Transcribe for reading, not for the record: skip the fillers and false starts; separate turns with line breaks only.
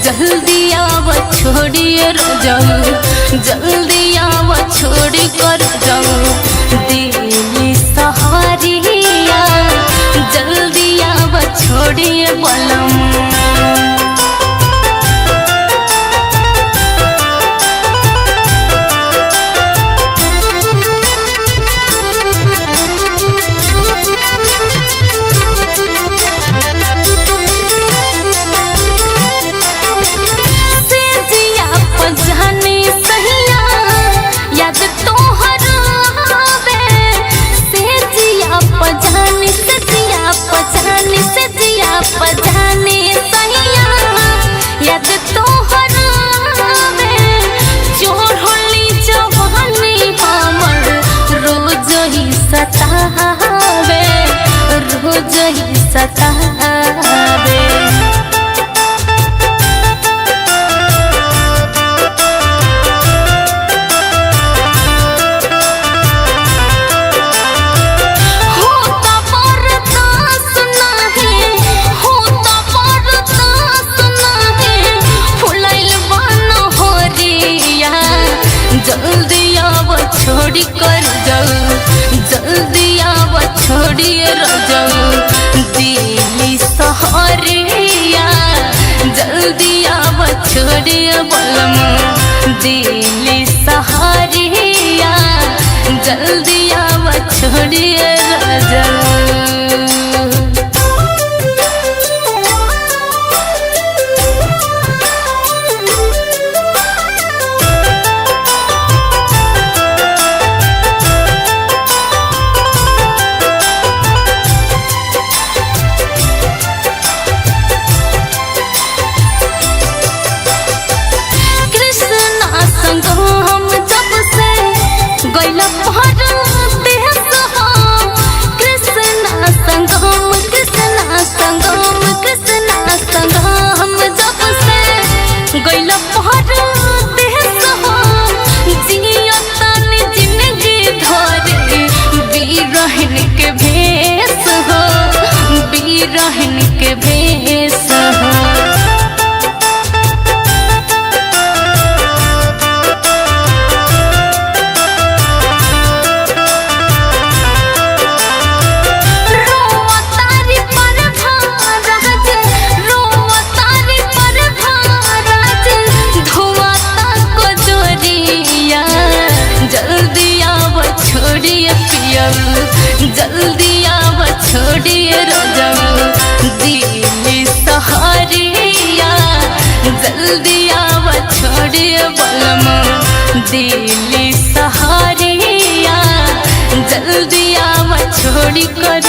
जल्दी आव छोड़िए जाऊं, जल्दी आव छोड़ी कर जाऊं दिल्ली सहारिया, जल्दी आव छोड़िए बलम। रोज ही सतावे होता बर्दाश्त नहीं, होता बर्दाश्त नहीं, फुलाइल बन हो रिया, जल्दी आव छोड़ी कर जाऊं, जल्दी आव छोड़िए जाऊं दिल्ली सहारिया, जल्दी आव छोड़िए बलम। दिल्ली सहारिया, जल्दी आव छोड़िए जाऊं। रहन के भेस हो जल्दी आव छोड़िए पियल, जल्दी आव छोड़िए जाऊं दिल्ली सहारिया, जल्दी आव छोड़िए बलम। दिल्ली सहारिया, जल्दी आव छोड़ी कर